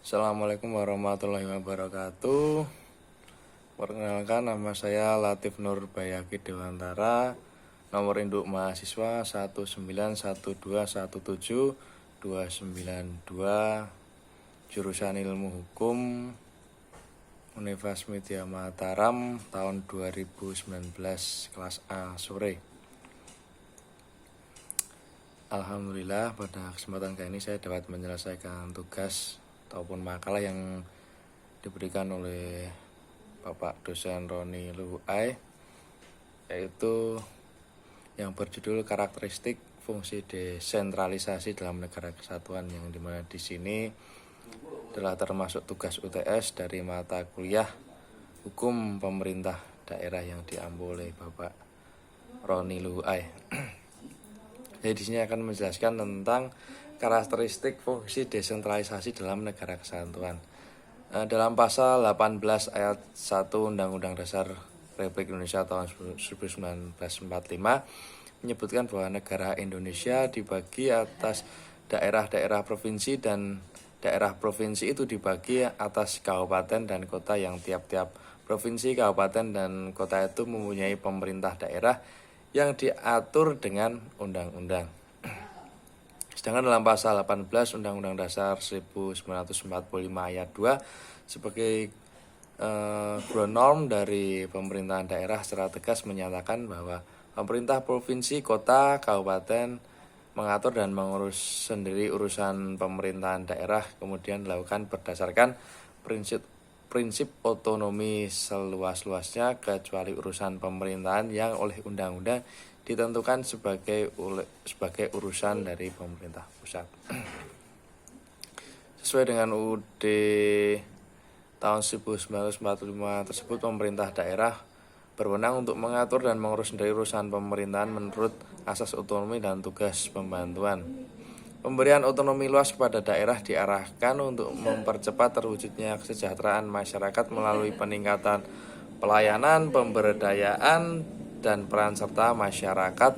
Assalamualaikum warahmatullahi wabarakatuh. Perkenalkan, nama saya Latif Nur Bayaki Dewantara. Nomor induk mahasiswa 191217292. Jurusan Ilmu Hukum, Universitas Media Mataram, tahun 2019, kelas A sore. Alhamdulillah, pada kesempatan kali ini saya dapat menyelesaikan tugas ataupun makalah yang diberikan oleh Bapak dosen Roni Luhuai, yaitu yang berjudul karakteristik fungsi desentralisasi dalam negara kesatuan, yang dimana di sini adalah termasuk tugas UTS dari mata kuliah Hukum Pemerintah Daerah yang diambil oleh Bapak Roni Luhuai. Jadi di sini akan menjelaskan tentang karakteristik fungsi desentralisasi dalam negara kesatuan. Dalam pasal 18 ayat 1 Undang-Undang Dasar Republik Indonesia tahun 1945 menyebutkan bahwa negara Indonesia dibagi atas daerah-daerah provinsi, dan daerah provinsi itu dibagi atas kabupaten dan kota, yang tiap-tiap provinsi, kabupaten, dan kota itu mempunyai pemerintah daerah yang diatur dengan undang-undang. Sedangkan dalam pasal 18 Undang-Undang Dasar 1945 ayat 2 sebagai ground norm dari pemerintahan daerah secara tegas menyatakan bahwa pemerintah provinsi, kota, kabupaten mengatur dan mengurus sendiri urusan pemerintahan daerah, kemudian dilakukan berdasarkan prinsip otonomi seluas-luasnya, kecuali urusan pemerintahan yang oleh undang-undang ditentukan sebagai urusan dari pemerintah pusat. Sesuai dengan UUD tahun 1945 tersebut, pemerintah daerah berwenang untuk mengatur dan mengurus sendiri urusan pemerintahan menurut asas otonomi dan tugas pembantuan. Pemberian otonomi luas kepada daerah diarahkan untuk mempercepat terwujudnya kesejahteraan masyarakat melalui peningkatan pelayanan, pemberdayaan, dan peran serta masyarakat.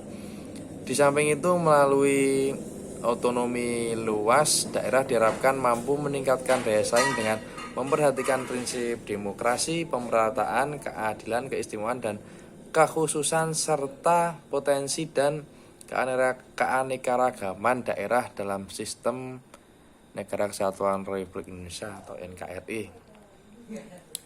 Di samping itu, melalui otonomi luas, daerah diharapkan mampu meningkatkan daya saing dengan memperhatikan prinsip demokrasi, pemerataan, keadilan, keistimewaan, dan kekhususan, serta potensi dan keanekaragaman daerah dalam sistem Negara Kesatuan Republik Indonesia atau NKRI.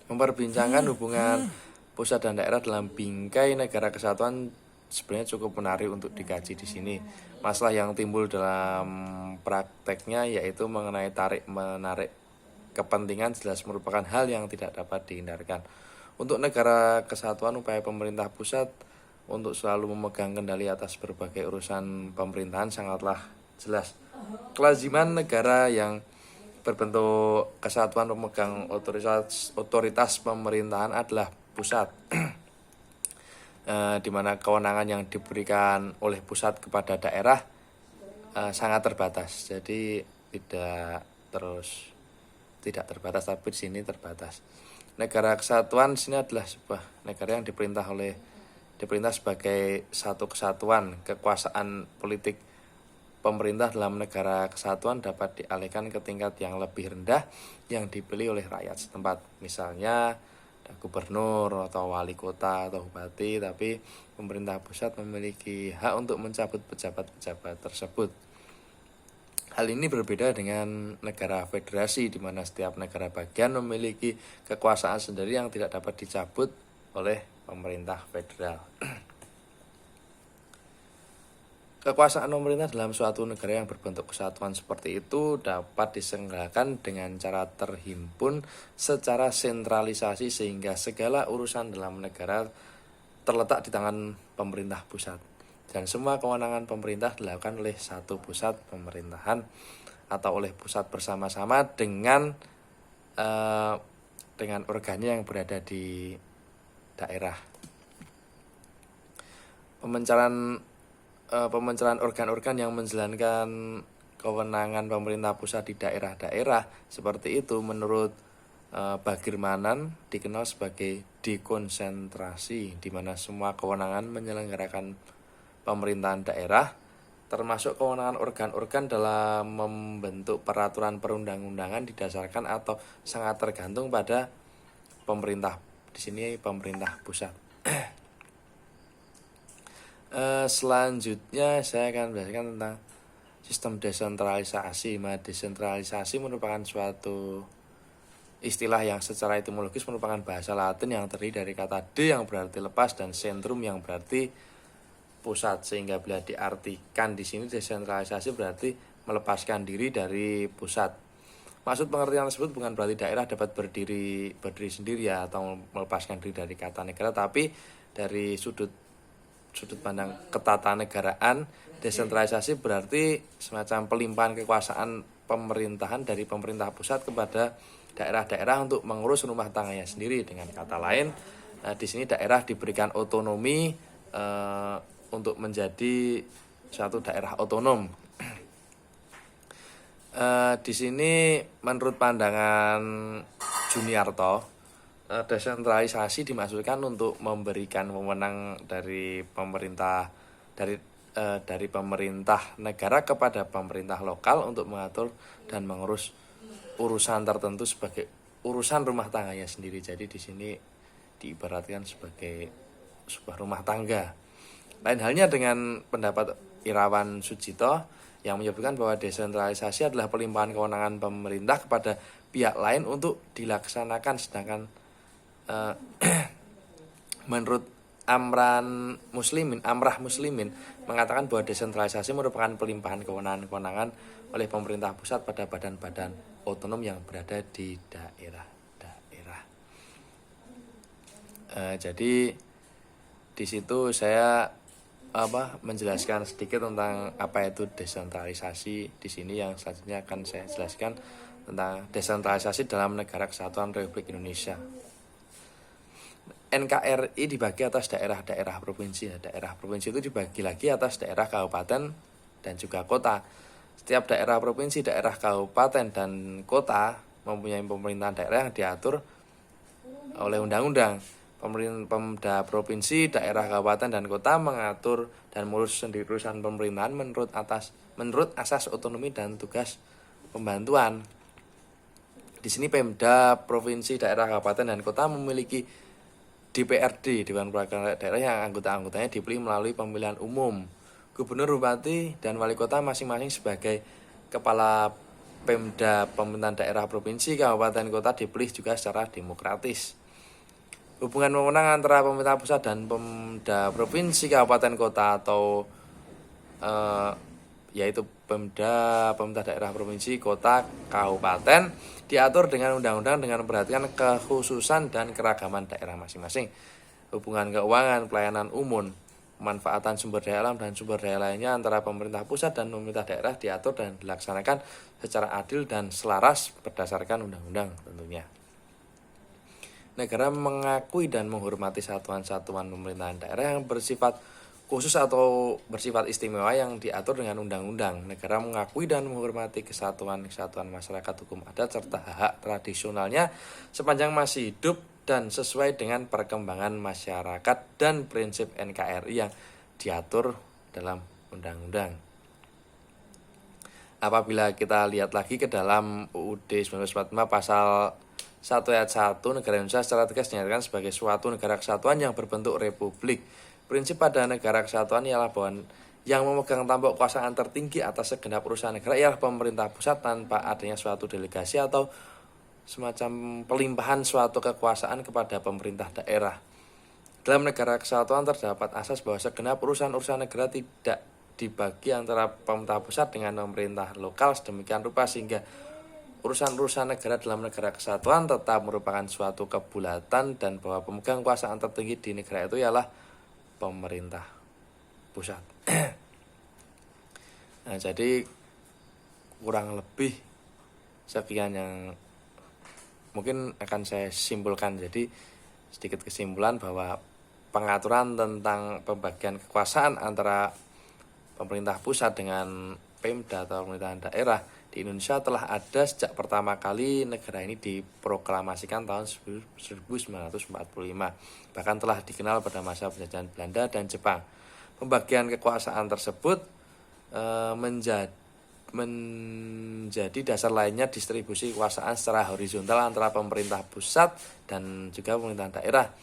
Memperbincangkan hubungan pusat dan daerah dalam bingkai negara kesatuan sebenarnya cukup menarik untuk dikaji di sini. Masalah yang timbul dalam prakteknya yaitu mengenai tarik-menarik kepentingan jelas merupakan hal yang tidak dapat dihindarkan. Untuk negara kesatuan, upaya pemerintah pusat untuk selalu memegang kendali atas berbagai urusan pemerintahan sangatlah jelas. Kelaziman negara yang berbentuk kesatuan pemegang otoritas pemerintahan adalah pusat, di mana kewenangan yang diberikan oleh pusat kepada daerah sangat terbatas. Jadi tidak terbatas, tapi di sini terbatas. Negara kesatuan di sini adalah sebuah negara yang diperintah sebagai satu kesatuan. Kekuasaan politik pemerintah dalam negara kesatuan dapat dialihkan ke tingkat yang lebih rendah yang dipilih oleh rakyat setempat. Misalnya gubernur atau wali kota atau bupati, tapi pemerintah pusat memiliki hak untuk mencabut pejabat-pejabat tersebut. Hal ini berbeda dengan negara federasi, di mana setiap negara bagian memiliki kekuasaan sendiri yang tidak dapat dicabut oleh pemerintah federal. Kekuasaan pemerintah dalam suatu negara yang berbentuk kesatuan seperti itu dapat diselenggarakan dengan cara terhimpun secara sentralisasi, sehingga segala urusan dalam negara terletak di tangan pemerintah pusat, dan semua kewenangan pemerintah dilakukan oleh satu pusat pemerintahan atau oleh pusat bersama-sama dengan organnya yang berada di daerah. Pemencaraan organ-organ yang menjalankan kewenangan pemerintah pusat di daerah-daerah seperti itu menurut Bagirmanan dikenal sebagai dekonsentrasi, di mana semua kewenangan menyelenggarakan pemerintahan daerah termasuk kewenangan organ-organ dalam membentuk peraturan perundang-undangan didasarkan atau sangat tergantung pada pemerintah. Di sini pemerintah pusat. Selanjutnya saya akan menjelaskan tentang sistem desentralisasi. Desentralisasi merupakan suatu istilah yang secara etimologis merupakan bahasa Latin yang terdiri dari kata de yang berarti lepas dan sentrum yang berarti pusat, sehingga bila diartikan di sini desentralisasi berarti melepaskan diri dari pusat. Maksud pengertian tersebut bukan berarti daerah dapat berdiri sendiri ya, atau melepaskan diri dari kata negara, tapi dari sudut pandang ketatanegaraan, desentralisasi berarti semacam pelimpahan kekuasaan pemerintahan dari pemerintah pusat kepada daerah-daerah untuk mengurus rumah tangganya sendiri. Dengan kata lain, di sini daerah diberikan otonomi untuk menjadi suatu daerah otonom. Di sini menurut pandangan Juniarto, desentralisasi dimaksudkan untuk memberikan wewenang dari pemerintah negara kepada pemerintah lokal untuk mengatur dan mengurus urusan tertentu sebagai urusan rumah tangganya sendiri. Jadi di sini diibaratkan sebagai sebuah rumah tangga. Lain halnya dengan pendapat Irawan Sujito yang menyebutkan bahwa desentralisasi adalah pelimpahan kewenangan pemerintah kepada pihak lain untuk dilaksanakan, sedangkan menurut Amrah Muslimin mengatakan bahwa desentralisasi merupakan pelimpahan kewenangan oleh pemerintah pusat pada badan-badan otonom yang berada di daerah-daerah. Jadi di situ saya menjelaskan sedikit tentang apa itu desentralisasi. Di sini yang selanjutnya akan saya jelaskan tentang desentralisasi dalam Negara Kesatuan Republik Indonesia. NKRI dibagi atas daerah-daerah provinsi. Daerah provinsi itu dibagi lagi atas daerah kabupaten dan juga kota. Setiap daerah provinsi, daerah kabupaten dan kota mempunyai pemerintahan daerah yang diatur oleh undang-undang. Pemda provinsi, daerah kabupaten dan kota mengatur dan mengurus sendiri urusan pemerintahan menurut asas otonomi dan tugas pembantuan. Di sini Pemda provinsi, daerah kabupaten dan kota memiliki DPRD, Dewan Perwakilan Daerah, yang anggota-anggotanya dipilih melalui pemilihan umum. Gubernur, bupati, dan wali kota masing-masing sebagai kepala Pemda pemerintahan daerah provinsi, kabupaten, kota dipilih juga secara demokratis. Hubungan wewenang antara pemerintah pusat dan Pemda provinsi, kabupaten, kota atau yaitu pemerintah daerah provinsi, kota, kabupaten diatur dengan undang-undang dengan memperhatikan kekhususan dan keragaman daerah masing-masing. Hubungan keuangan, pelayanan umum, pemanfaatan sumber daya alam dan sumber daya lainnya antara pemerintah pusat dan pemerintah daerah diatur dan dilaksanakan secara adil dan selaras berdasarkan undang-undang tentunya. Negara mengakui dan menghormati satuan-satuan pemerintahan daerah yang bersifat khusus atau bersifat istimewa yang diatur dengan undang-undang. Negara mengakui dan menghormati kesatuan-kesatuan masyarakat hukum adat serta hak tradisionalnya sepanjang masih hidup dan sesuai dengan perkembangan masyarakat dan prinsip NKRI yang diatur dalam undang-undang. Apabila kita lihat lagi ke dalam UUD 1945 pasal 1 ayat 1, negara Indonesia secara tegas dinyatakan sebagai suatu negara kesatuan yang berbentuk republik. Prinsip pada negara kesatuan ialah bahwa yang memegang tampuk kekuasaan tertinggi atas segenap urusan negara ialah pemerintah pusat tanpa adanya suatu delegasi atau semacam pelimpahan suatu kekuasaan kepada pemerintah daerah. Dalam negara kesatuan terdapat asas bahwa segenap urusan-urusan negara tidak dibagi antara pemerintah pusat dengan pemerintah lokal sedemikian rupa sehingga urusan-urusan negara dalam negara kesatuan tetap merupakan suatu kebulatan dan bahwa pemegang kekuasaan tertinggi di negara itu ialah pemerintah pusat. Nah, jadi kurang lebih sekian yang mungkin akan saya simpulkan. Jadi sedikit kesimpulan bahwa pengaturan tentang pembagian kekuasaan antara pemerintah pusat dengan Pemda atau pemerintahan daerah di Indonesia telah ada sejak pertama kali negara ini diproklamasikan tahun 1945. Bahkan telah dikenal pada masa penjajahan Belanda dan Jepang. Pembagian kekuasaan tersebut menjadi dasar lainnya distribusi kekuasaan secara horizontal antara pemerintah pusat dan juga pemerintahan daerah.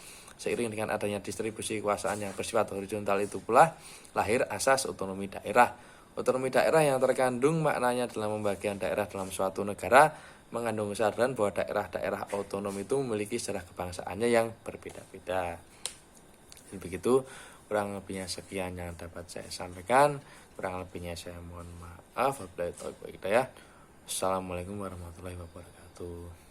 Seiring dengan adanya distribusi kekuasaan yang bersifat horizontal itu pula lahir asas otonomi daerah. Otonomi daerah yang terkandung maknanya dalam pembagian daerah dalam suatu negara mengandung kesadaran bahwa daerah-daerah otonom itu memiliki sejarah kebangsaannya yang berbeda-beda. Dan begitu kurang lebihnya sekian yang dapat saya sampaikan. Kurang lebihnya saya mohon maaf. Wabillahi taufiq wal hidayah. Assalamualaikum warahmatullahi wabarakatuh.